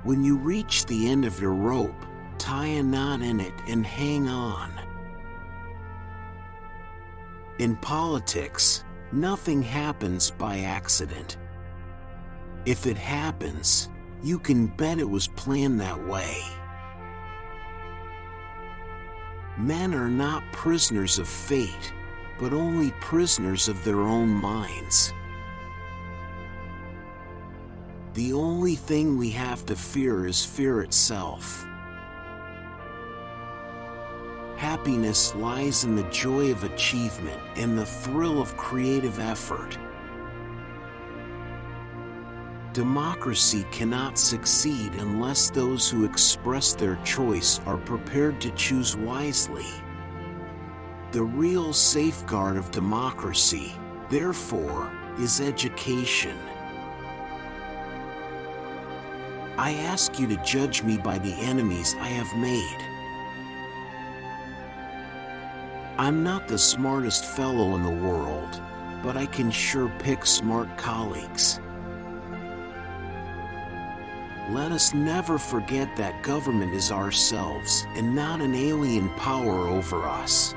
When you reach the end of your rope, tie a knot in it and hang on. In politics, nothing happens by accident. If it happens, you can bet it was planned that way. Men are not prisoners of fate, but only prisoners of their own minds. The only thing we have to fear is fear itself. Happiness lies in the joy of achievement and the thrill of creative effort. Democracy cannot succeed unless those who express their choice are prepared to choose wisely. The real safeguard of democracy, therefore, is education. I ask you to judge me by the enemies I have made. I'm not the smartest fellow in the world, but I can sure pick smart colleagues. Let us never forget that government is ourselves and not an alien power over us.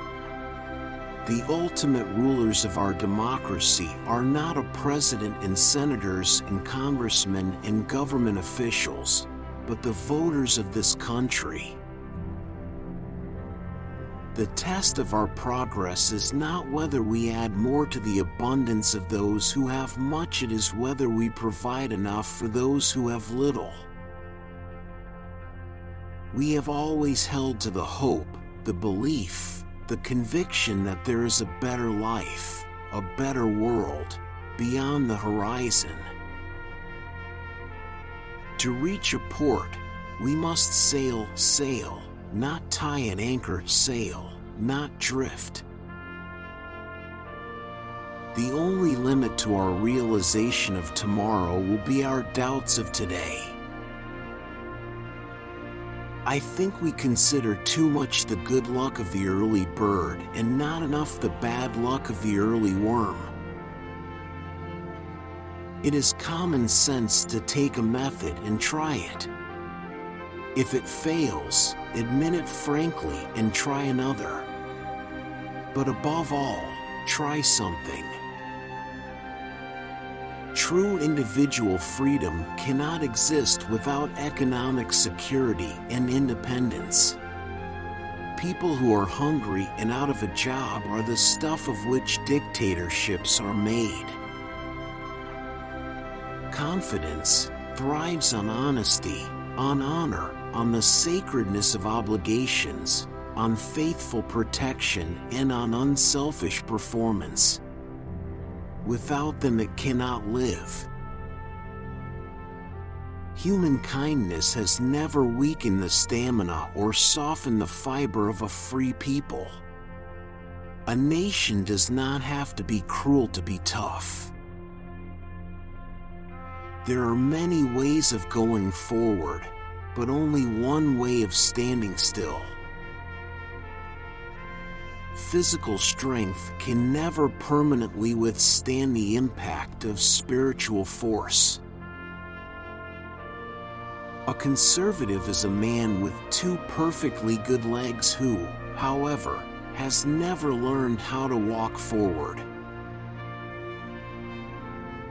The ultimate rulers of our democracy are not a president and senators and congressmen and government officials, but the voters of this country. The test of our progress is not whether we add more to the abundance of those who have much, it is whether we provide enough for those who have little. We have always held to the hope, the belief, the conviction that there is a better life, a better world, beyond the horizon. To reach a port, we must sail, not tie an anchor, sail, not drift. The only limit to our realization of tomorrow will be our doubts of today. I think we consider too much the good luck of the early bird and not enough the bad luck of the early worm. It is common sense to take a method and try it. If it fails, admit it frankly and try another. But above all, try something. True individual freedom cannot exist without economic security and independence. People who are hungry and out of a job are the stuff of which dictatorships are made. Confidence thrives on honesty, on honor, on the sacredness of obligations, on faithful protection, and on unselfish performance. Without them it cannot live. Human kindness has never weakened the stamina or softened the fiber of a free people. A nation does not have to be cruel to be tough. There are many ways of going forward, but only one way of standing still. Physical strength can never permanently withstand the impact of spiritual force. A conservative is a man with two perfectly good legs who, however, has never learned how to walk forward.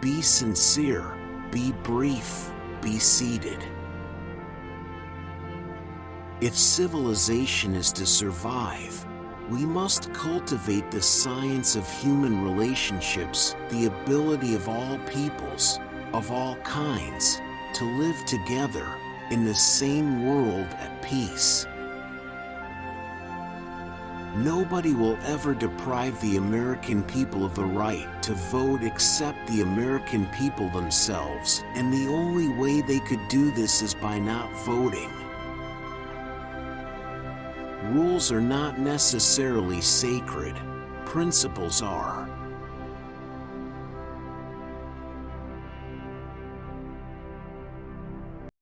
Be sincere, be brief, be seated. If civilization is to survive, we must cultivate the science of human relationships, the ability of all peoples, of all kinds, to live together in the same world at peace. Nobody will ever deprive the American people of the right to vote except the American people themselves, and the only way they could do this is by not voting. Rules are not necessarily sacred, principles are.